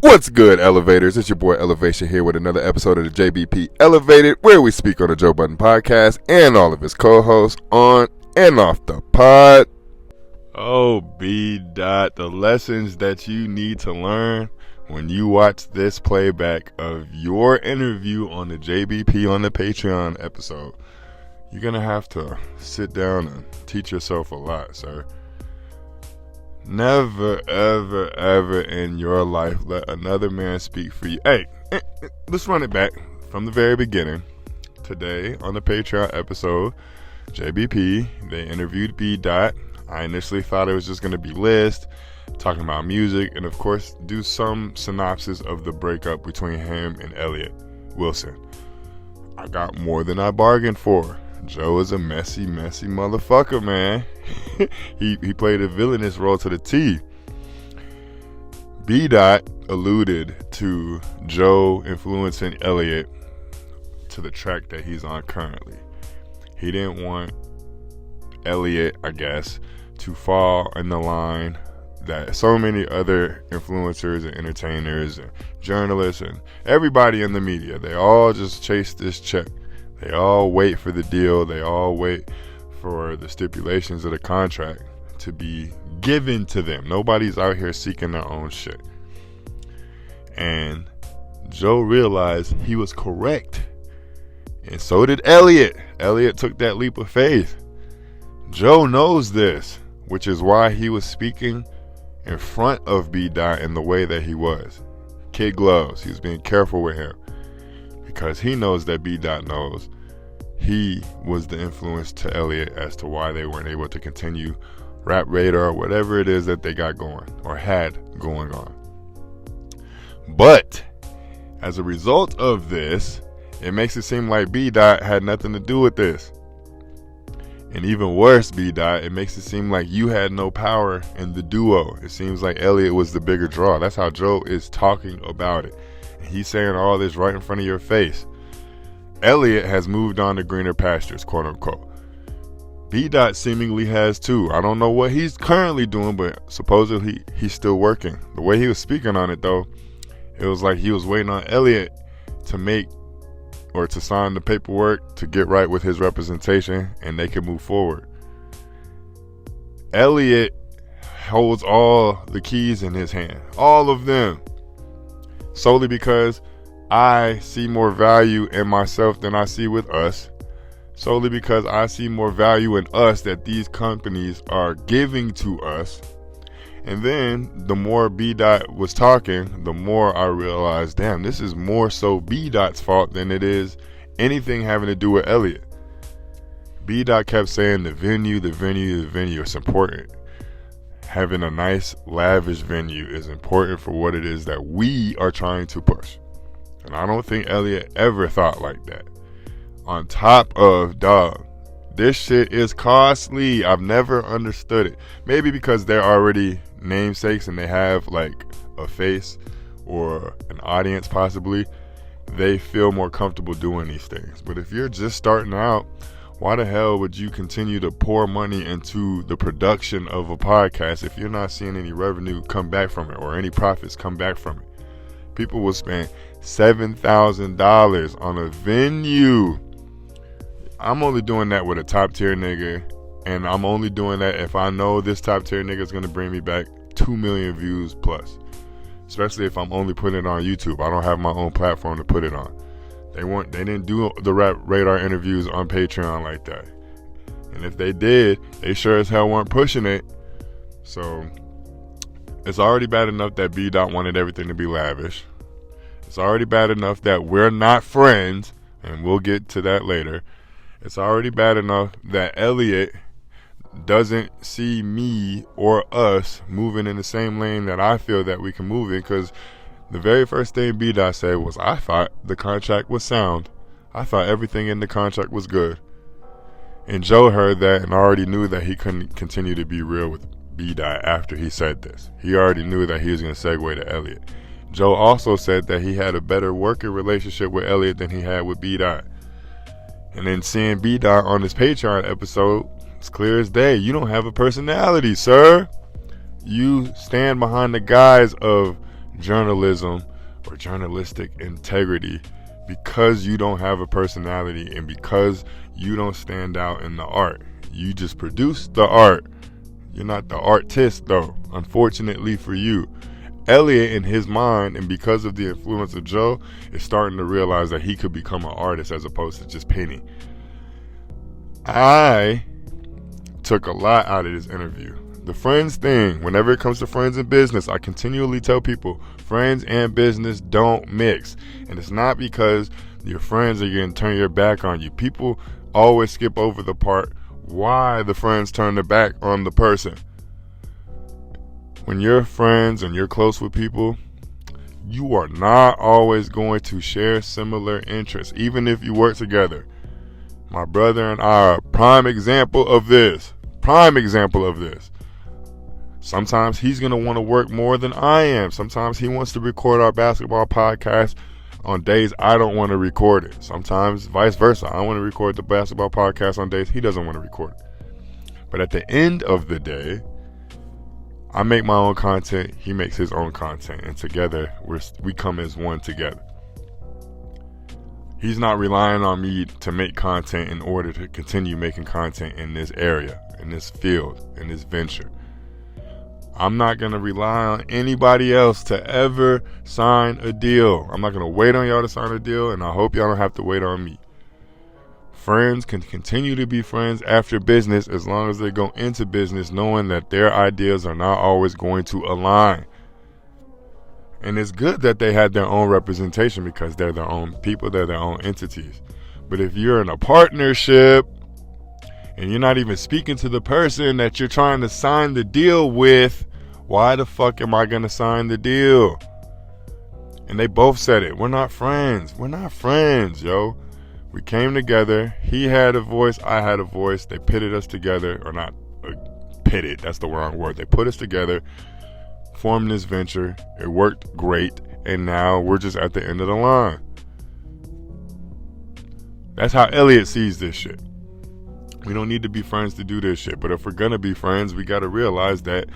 What's good, Elevators? It's your boy Elevation here with another episode of the JBP Elevated, where we speak on the Joe Budden podcast and all of his co-hosts on and off the pod. Oh, B. Dot, the lessons that you need to learn when you watch this playback of your interview on the JBP on the Patreon episode. You're going to have to sit down and teach yourself a lot, sir. Never, ever, ever in your life let another man speak for you. Hey, let's run it back from the very beginning. Today on the Patreon episode, JBP, they interviewed B. Dot. I initially thought it was just going to be List, talking about music, and of course do some synopsis of the breakup between him and Elliott Wilson. I got more than I bargained for. Joe is a messy motherfucker, man. he played a villainous role to the T. B. Dot alluded to Joe influencing Elliott to the track that he's on currently. He didn't want Elliott, I guess, to fall in the line that so many other influencers and entertainers and journalists and everybody in the media, they all just chase this check. They all wait for the deal. They all wait for the stipulations of the contract to be given to them. Nobody's out here seeking their own shit. And Joe realized he was correct. And so did Elliott. Elliott took that leap of faith. Joe knows this, which is why he was speaking in front of B. Dot in the way that he was. Kid gloves. He was being careful with him. Because he knows that B. Dot knows he was the influence to Elliott as to why they weren't able to continue Rap Radar or whatever it is that they got going or had going on. But as a result of this, it makes it seem like B. Dot had nothing to do with this. And even worse, B. Dot, it makes it seem like you had no power in the duo. It seems like Elliott was the bigger draw. That's how Joe is talking about it. He's saying all this right in front of your face. Elliott has moved on to greener pastures, quote unquote. B. Dot seemingly has too. I don't know what he's currently doing, but supposedly he's still working. The way he was speaking on it, though, it was like he was waiting on Elliott to make or to sign the paperwork to get right with his representation and they can move forward. Elliott holds all the keys in his hand, all of them. Solely because I see more value in myself than I see with us. Solely because I see more value in us that these companies are giving to us. And then the more B. Dot was talking, the more I realized, damn, this is more so B. Dot's fault than it is anything having to do with Elliott. B. Dot kept saying the venue is important. Having a nice, lavish venue is important for what it is that we are trying to push. And I don't think Elliott ever thought like that. On top of, dog, this shit is costly. I've never understood it. Maybe because they're already namesakes and they have like a face or an audience possibly. They feel more comfortable doing these things. But if you're just starting out, why the hell would you continue to pour money into the production of a podcast if you're not seeing any revenue come back from it or any profits come back from it? People will spend $7,000 on a venue. I'm only doing that with a top tier nigga, and I'm only doing that if I know this top tier nigga is going to bring me back 2 million views plus. Especially if I'm only putting it on YouTube. I don't have my own platform to put it on. They didn't do the Rap Radar interviews on Patreon like that. And if they did, they sure as hell weren't pushing it. So it's already bad enough that B. Dot wanted everything to be lavish. It's already bad enough that we're not friends, and we'll get to that later. It's already bad enough that Elliott doesn't see me or us moving in the same lane that I feel that we can move in, because the very first thing B. Dot said was, I thought the contract was sound. I thought everything in the contract was good. And Joe heard that and already knew that he couldn't continue to be real with B. Dot after he said this. He already knew that he was going to segue to Elliott. Joe also said that he had a better working relationship with Elliott than he had with B. Dot. And then seeing B. Dot on his Patreon episode, it's clear as day. You don't have a personality, sir. You stand behind the guise of journalism or journalistic integrity because you don't have a personality and because you don't stand out in the art. You just produce the art. You're not the artist, though, unfortunately for you. Elliot, in his mind, and because of the influence of Joe, is starting to realize that he could become an artist as opposed to just painting. I took a lot out of this interview. The friends thing, whenever it comes to friends and business, I continually tell people, friends and business don't mix. And it's not because your friends are going to turn your back on you. People always skip over the part why the friends turn their back on the person. When you're friends and you're close with people, you are not always going to share similar interests, even if you work together. My brother and I are a prime example of this. Sometimes he's going to want to work more than I am. Sometimes he wants to record our basketball podcast on days I don't want to record it. Sometimes vice versa. I want to record the basketball podcast on days he doesn't want to record it. But at the end of the day, I make my own content, he makes his own content, and together we come as one together. He's not relying on me to make content in order to continue making content in this area, in this field, in this venture. I'm not going to rely on anybody else to ever sign a deal. I'm not going to wait on y'all to sign a deal, and I hope y'all don't have to wait on me. Friends can continue to be friends after business as long as they go into business knowing that their ideas are not always going to align. And it's good that they had their own representation because they're their own people, they're their own entities. But if you're in a partnership and you're not even speaking to the person that you're trying to sign the deal with, why the fuck am I going to sign the deal? And they both said it. We're not friends. We're not friends, yo. We came together. He had a voice. I had a voice. They pitted us together. Or not pitted. That's the wrong word. They put us together, formed this venture. It worked great. And now we're just at the end of the line. That's how Elliot sees this shit. We don't need to be friends to do this shit. But if we're going to be friends, we got to realize that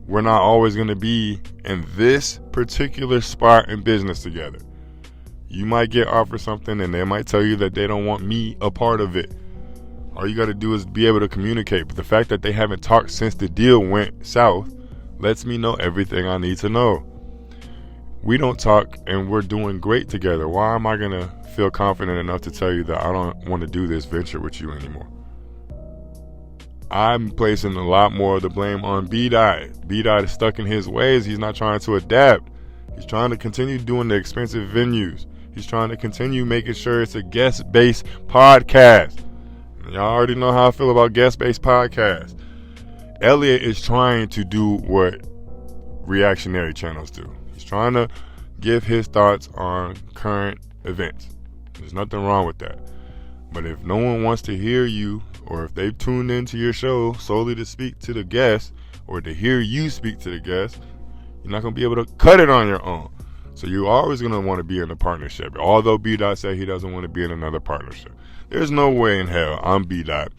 we're not always going to be in this particular spot in business together. You might get offered something and they might tell you that they don't want me a part of it. All you got to do is be able to communicate. But the fact that they haven't talked since the deal went south lets me know everything I need to know. We don't talk and we're doing great together. Why am I going to feel confident enough to tell you that I don't want to do this venture with you anymore? I'm placing a lot more of the blame on B-Dot. B-Dot is stuck in his ways. He's not trying to adapt. He's trying to continue doing the expensive venues. He's trying to continue making sure it's a guest-based podcast. Y'all already know how I feel about guest-based podcasts. Elliot is trying to do what reactionary channels do. He's trying to give his thoughts on current events. There's nothing wrong with that. But if no one wants to hear you, or if they've tuned into your show solely to speak to the guest, or to hear you speak to the guest, you're not going to be able to cut it on your own. So you're always going to want to be in a partnership. Although B-Dot said he doesn't want to be in another partnership. There's no way in hell I'm B-Dot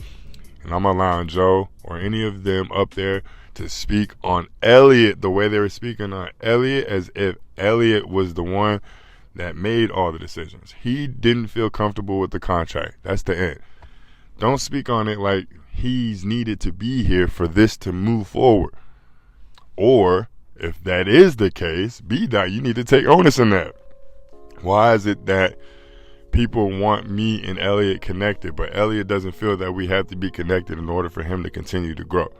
and I'm allowing Joe or any of them up there to speak on Elliot the way they were speaking on Elliot, as if Elliot was the one that made all the decisions. He didn't feel comfortable with the contract. That's the end. Don't speak on it like he's needed to be here for this to move forward. Or if that is the case, B-Dot, you need to take onus in that. Why is it that people want me and Elliot connected, but Elliot doesn't feel that we have to be connected in order for him to continue to grow?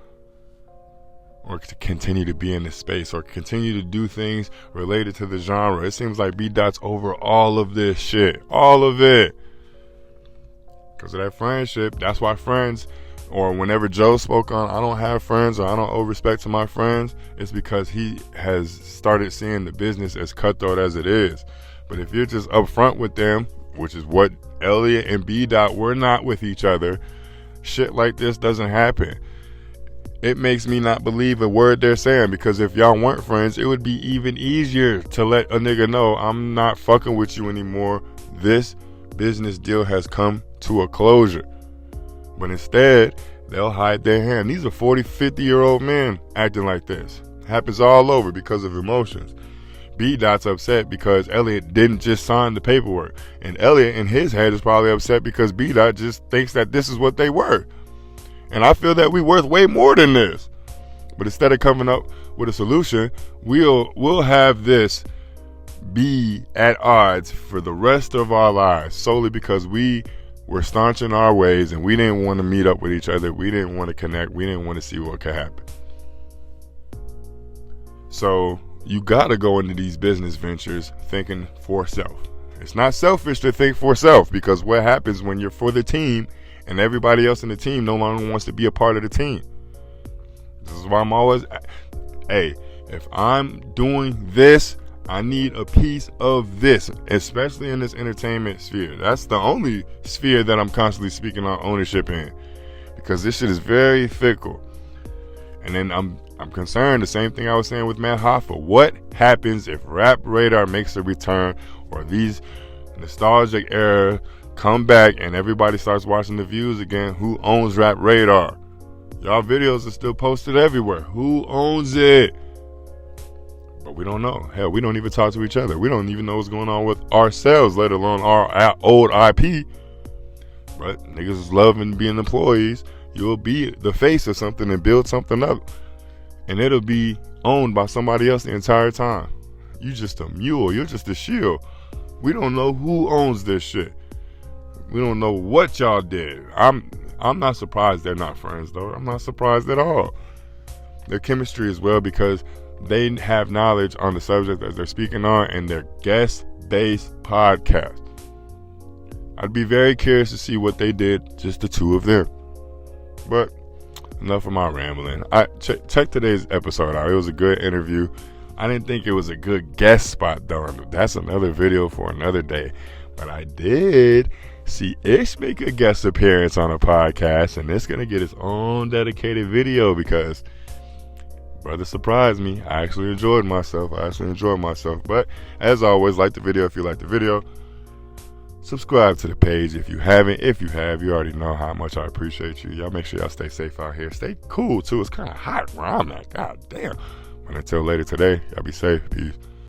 Or to continue to be in this space, or continue to do things related to the genre. It seems like B-Dot's over all of this shit. All of it. Because of that friendship. That's why friends, or whenever Joe spoke on, I don't have friends or I don't owe respect to my friends, it's because he has started seeing the business as cutthroat as it is. But if you're just upfront with them, which is what Elliot and B-Dot were not with each other, shit like this doesn't happen. It makes me not believe a word they're saying, because if y'all weren't friends, it would be even easier to let a nigga know I'm not fucking with you anymore. This business deal has come to a closure. But instead, they'll hide their hand. These are 40, 50-year-old men acting like this. Happens all over because of emotions. B Dot's upset because Elliot didn't just sign the paperwork. And Elliot in his head is probably upset because B Dot just thinks that this is what they were. And I feel that we're worth way more than this. But instead of coming up with a solution, we'll have this be at odds for the rest of our lives, solely because we were staunch in our ways and we didn't want to meet up with each other. We didn't want to connect. We didn't want to see what could happen. So you got to go into these business ventures thinking for self. It's not selfish to think for self, because what happens when you're for the team and everybody else in the team no longer wants to be a part of the team? This is why I'm always, hey, if I'm doing this, I need a piece of this, especially in this entertainment sphere. That's the only sphere that I'm constantly speaking on ownership in, because this shit is very fickle. And then I'm concerned, the same thing I was saying with Matt Hoffa. What happens if Rap Radar makes a return, or these nostalgic era come back and everybody starts watching the views again? Who owns Rap Radar? Y'all videos are still posted everywhere. Who owns it? But we don't know. Hell, we don't even talk to each other. We don't even know what's going on with ourselves, let alone our old IP. But niggas is loving being employees. You'll be the face of something and build something up, and it'll be owned by somebody else the entire time. You just a mule. You're just a shield. We don't know who owns this shit. We don't know what y'all did. I'm not surprised they're not friends, though. I'm not surprised at all. Their chemistry is well because they have knowledge on the subject that they're speaking on in their guest-based podcast. I'd be very curious to see what they did, just the two of them. But enough of my rambling. Check today's episode out. It was a good interview. I didn't think it was a good guest spot, though. That's another video for another day. But I did see Ish make a guest appearance on a podcast, and it's going to get its own dedicated video because brother surprised me. I actually enjoyed myself. But as always, like the video if you like the video. Subscribe to the page if you haven't. If you have, you already know how much I appreciate you. Y'all make sure y'all stay safe out here. Stay cool, too. It's kind of hot where I'm at. God damn. But until later today, y'all be safe. Peace.